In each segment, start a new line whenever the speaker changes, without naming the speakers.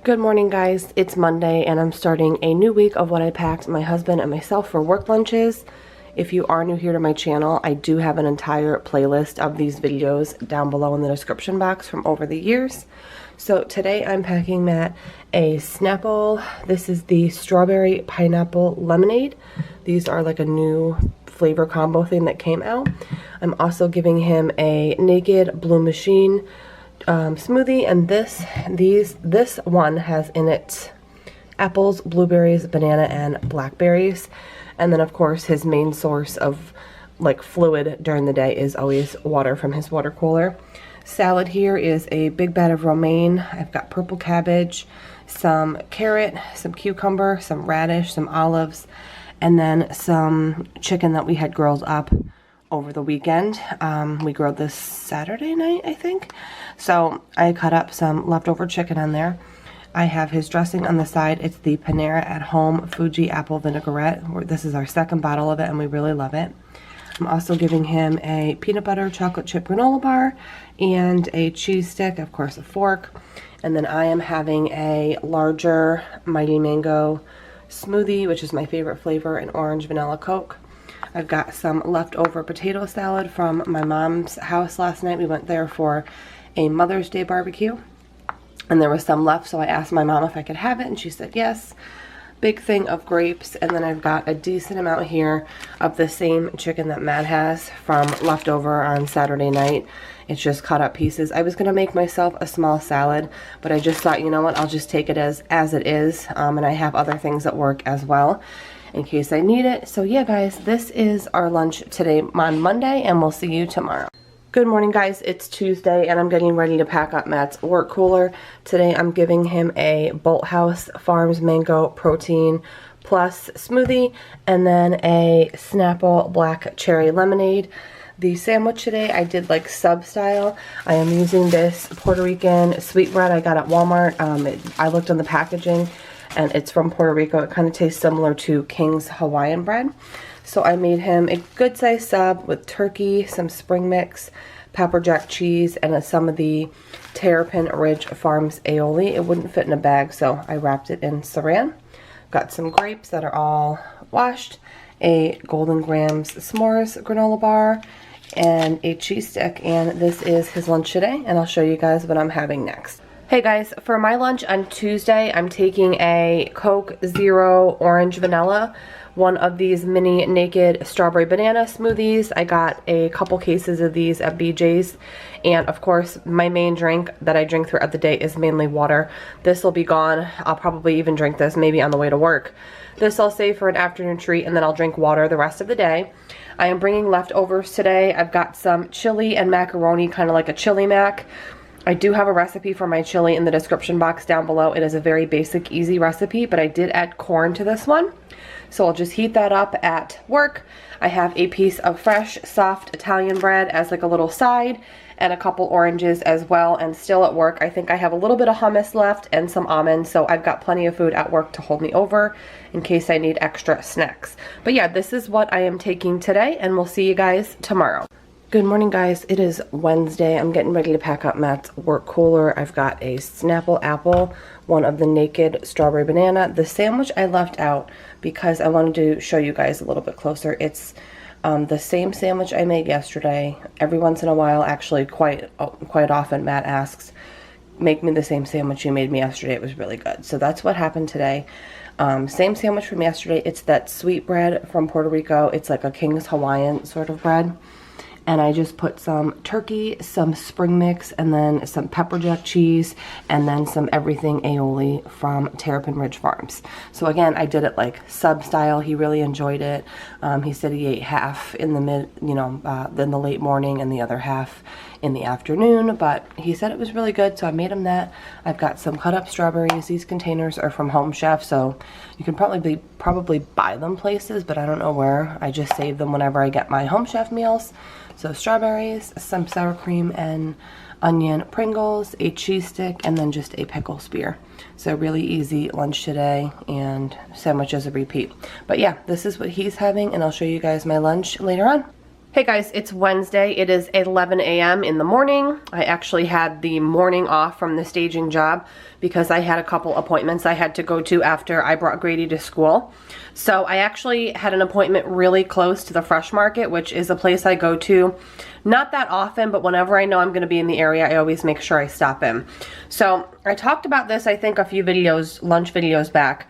Good morning, guys. It's Monday and I'm starting a new week of what I packed my husband and myself for work lunches. If you are new here to my channel, I do have an entire playlist of these videos down below in the description box from over the years. So today I'm packing Matt a Snapple. This is the strawberry pineapple lemonade. These are like a new flavor combo thing that came out. I'm also giving him a Naked Blue Machine smoothie, and this one has in it apples, blueberries, banana, and blackberries. And then of course his main source of like fluid during the day is always water from his water cooler. Salad here is a big bag of romaine. I've got purple cabbage, some carrot, some cucumber, some radish, some olives, and then some chicken that we had grilled up over the weekend. We grilled this Saturday night, I think. So I cut up some leftover chicken on there. I have his dressing on the side. It's the Panera at Home Fuji Apple Vinaigrette. This is our second bottle of it and we really love it. I'm also giving him a peanut butter chocolate chip granola bar and a cheese stick, of course a fork. And then I am having a larger Mighty Mango smoothie, which is my favorite flavor, an orange vanilla Coke. I've got some leftover potato salad from my mom's house last night. We went there for a Mother's Day barbecue and there was some left, so I asked my mom if I could have it and she said yes. Big thing of grapes, and then I've got a decent amount here of the same chicken that Matt has from leftover on Saturday night. It's just cut up pieces. I was gonna make myself a small salad, but I just thought, you know what, I'll just take it as it is, and I have other things at work as well in case I need it. So yeah, guys, this is our lunch today on Monday, and we'll see you tomorrow. Good morning, guys. It's Tuesday and I'm getting ready to pack up Matt's work cooler. Today I'm giving him a Bolt House Farms Mango Protein Plus smoothie and then a Snapple Black Cherry Lemonade. The sandwich today I did like sub style. I am using this Puerto Rican sweetbread I got at Walmart. I looked on the packaging and it's from Puerto Rico. It kind of tastes similar to King's Hawaiian bread. So I made him a good size sub with turkey, some spring mix, pepper jack cheese, and some of the Terrapin Ridge Farms aioli. It wouldn't fit in a bag, so I wrapped it in saran. Got some grapes that are all washed, a Golden Grams s'mores granola bar, and a cheese stick. And this is his lunch today, and I'll show you guys what I'm having next. Hey guys, for my lunch on Tuesday, I'm taking a Coke Zero Orange Vanilla, one of these mini Naked Strawberry Banana smoothies. I got a couple cases of these at BJ's, and of course my main drink that I drink throughout the day is mainly water. This will be gone. I'll probably even drink this maybe on the way to work. This I'll save for an afternoon treat, and then I'll drink water the rest of the day. I am bringing leftovers today. I've got some chili and macaroni, kind of like a chili mac. I do have a recipe for my chili in the description box down below. It is a very basic, easy recipe, but I did add corn to this one. So I'll just heat that up at work. I have a piece of fresh, soft Italian bread as like a little side, and a couple oranges as well. And still at work, I think I have a little bit of hummus left and some almonds. So I've got plenty of food at work to hold me over in case I need extra snacks. But yeah, this is what I am taking today, and we'll see you guys tomorrow. Good morning, guys. It is Wednesday. I'm getting ready to pack up Matt's work cooler. I've got a Snapple apple, one of the Naked Strawberry Banana. The sandwich I left out because I wanted to show you guys a little bit closer. It's the same sandwich I made yesterday. Every once in a while, actually quite often, Matt asks, make me the same sandwich you made me yesterday. It was really good. So that's what happened today. Same sandwich from yesterday. It's that sweet bread from Puerto Rico. It's like a King's Hawaiian sort of bread. And I just put some turkey, some spring mix, and then some pepper jack cheese, and then some everything aioli from Terrapin Ridge Farms. So again, I did it like sub style. He really enjoyed it. He said he ate half in the in the late morning and the other half in the afternoon, but he said it was really good, so I made him that. I've got some cut up strawberries. These containers are from Home Chef, so you can probably buy them places, but I don't know where. I just save them whenever I get my Home Chef meals. So strawberries, some sour cream and onion Pringles, a cheese stick, and then just a pickle spear. So really easy lunch today, and sandwich as a repeat. But yeah, this is what he's having, and I'll show you guys my lunch later on. Hey guys, it's Wednesday. It is 11 a.m. in the morning. I actually had the morning off from the staging job because I had a couple appointments I had to go to after I brought Grady to school. So I actually had an appointment really close to the Fresh Market, which is a place I go to not that often, but whenever I know I'm going to be in the area, I always make sure I stop in. So I talked about this, I think, a few videos, lunch videos back.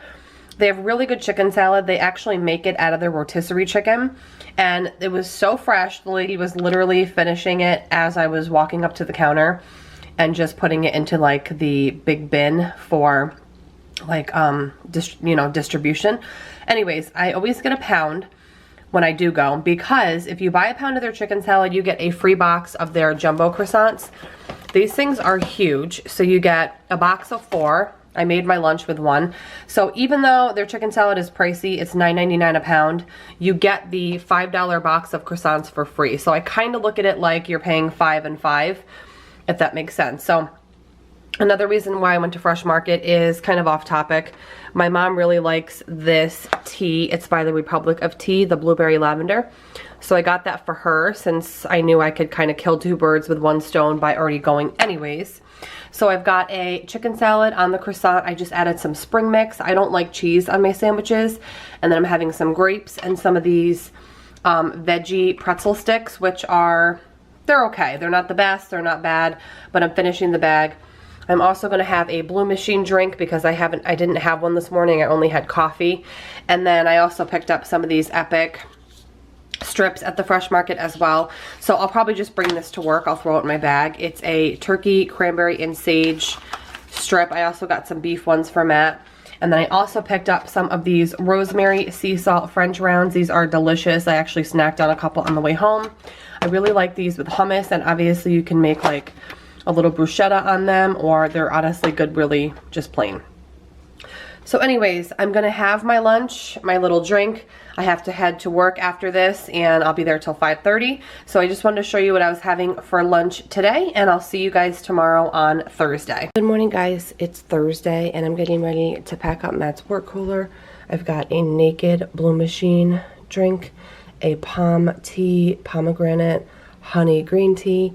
They have really good chicken salad. They actually make it out of their rotisserie chicken. And it was so fresh. The lady was literally finishing it as I was walking up to the counter and just putting it into like the big bin for like, distribution. Anyways, I always get a pound when I do go, because if you buy a pound of their chicken salad, you get a free box of their jumbo croissants. These things are huge. So you get a box of 4. I made my lunch with 1. So even though their chicken salad is pricey, it's $9.99 a pound, you get the $5 box of croissants for free. So I kind of look at it like you're paying 5 and 5, if that makes sense. So another reason why I went to Fresh Market is kind of off topic. My mom really likes this tea. It's by the Republic of Tea, the blueberry lavender. So I got that for her since I knew I could kind of kill 2 birds with 1 stone by already going anyways. So I've got a chicken salad on the croissant. I just added some spring mix. I don't like cheese on my sandwiches. And then I'm having some grapes and some of these veggie pretzel sticks, which are, they're okay. They're not the best, they're not bad, but I'm finishing the bag. I'm also going to have a Blue Machine drink because I didn't have one this morning. I only had coffee. And then I also picked up some of these Epic strips at the Fresh Market as well. So I'll probably just bring this to work. I'll throw it in my bag. It's a turkey, cranberry, and sage strip. I also got some beef ones for Matt. And then I also picked up some of these rosemary sea salt French rounds. These are delicious. I actually snacked on a couple on the way home. I really like these with hummus, and obviously you can make like a little bruschetta on them, or they're honestly good really just plain. So anyways, I'm gonna have my lunch, my little drink. I have to head to work after this, and I'll be there till 5:30. So I just wanted to show you what I was having for lunch today, and I'll see you guys tomorrow on Thursday. Good morning, guys. It's Thursday, and I'm getting ready to pack up Matt's work cooler. I've got a Naked Blue Machine drink, a Palm tea, pomegranate, honey green tea.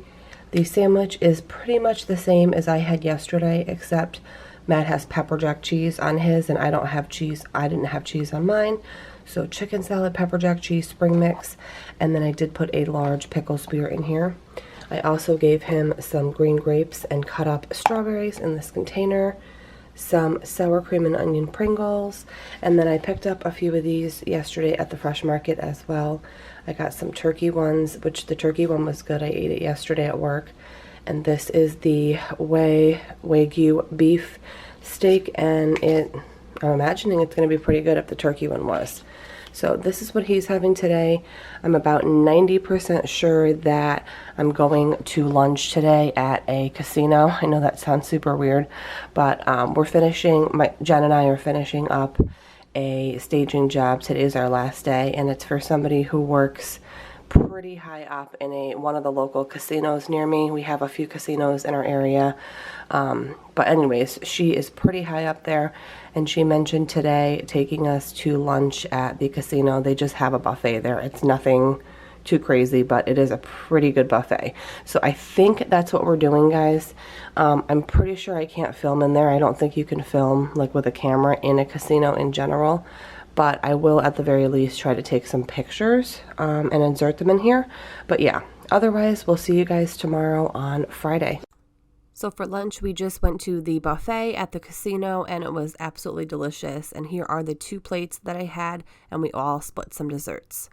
The sandwich is pretty much the same as I had yesterday, except Matt has pepper jack cheese on his, and I don't have cheese. I didn't have cheese on mine. So chicken salad, pepper jack cheese, spring mix, and then I did put a large pickle spear in here. I also gave him some green grapes and cut up strawberries in this container, some sour cream and onion Pringles, and then I picked up a few of these yesterday at the Fresh Market as well. I got some turkey ones, which the turkey one was good. I ate it yesterday at work. And this is the Wagyu beef steak, and I'm imagining it's going to be pretty good if the turkey one was. So this is what he's having today. I'm about 90% sure that I'm going to lunch today at a casino. I know that sounds super weird, but Jen and I are finishing up a staging job. Today's our last day, and it's for somebody who works pretty high up in one of the local casinos near me. We have a few casinos in our area, but anyways, she is pretty high up there, and she mentioned today taking us to lunch at the casino. They just have a buffet there. It's nothing too crazy, but it is a pretty good buffet. So I think that's what we're doing, guys. I'm pretty sure I can't film in there. I don't think you can film like with a camera in a casino in general, but I will at the very least try to take some pictures and insert them in here. But yeah, otherwise we'll see you guys tomorrow on Friday. So for lunch, we just went to the buffet at the casino, and it was absolutely delicious. And here are the 2 plates that I had, and we all split some desserts.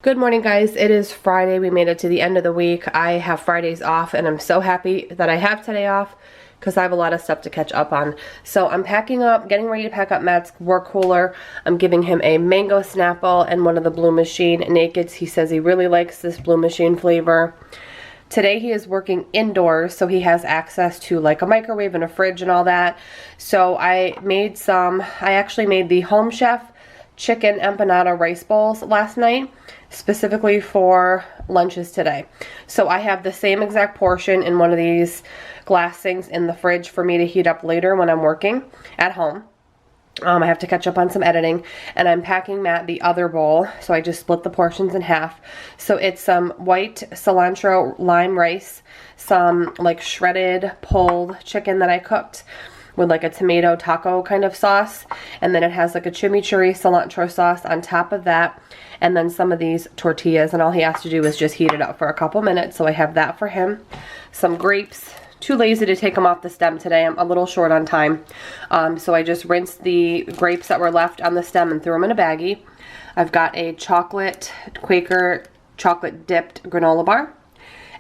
Good morning, guys. It is Friday. We made it to the end of the week. I have Fridays off, and I'm so happy that I have today off because I have a lot of stuff to catch up on. So I'm packing up, getting ready to pack up Matt's work cooler. I'm giving him a mango Snapple and one of the Blue Machine Nakeds. He says he really likes this Blue Machine flavor. Today he is working indoors, so he has access to like a microwave and a fridge and all that. So I actually made the Home Chef chicken empanada rice bowls last night, specifically for lunches today. So I have the same exact portion in one of these glass things in the fridge for me to heat up later when I'm working at home. I have to catch up on some editing, and I'm packing Matt the other bowl, so I just split the portions in half. So it's some white cilantro lime rice, some like shredded pulled chicken that I cooked with like a tomato taco kind of sauce, and then it has like a chimichurri cilantro sauce on top of that, and then some of these tortillas, and all he has to do is just heat it up for a couple minutes. So I have that for him. Some grapes. Too lazy to take them off the stem today. I'm a little short on time. So I just rinsed the grapes that were left on the stem and threw them in a baggie. I've got a Quaker chocolate dipped granola bar.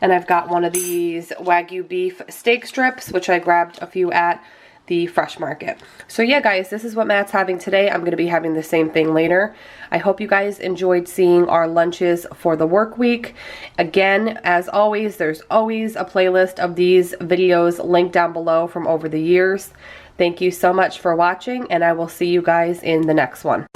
And I've got one of these Wagyu beef steak strips, which I grabbed a few at the Fresh Market. So yeah, guys, this is what Matt's having today. I'm going to be having the same thing later. I hope you guys enjoyed seeing our lunches for the work week. Again, as always, there's always a playlist of these videos linked down below from over the years. Thank you so much for watching, and I will see you guys in the next one.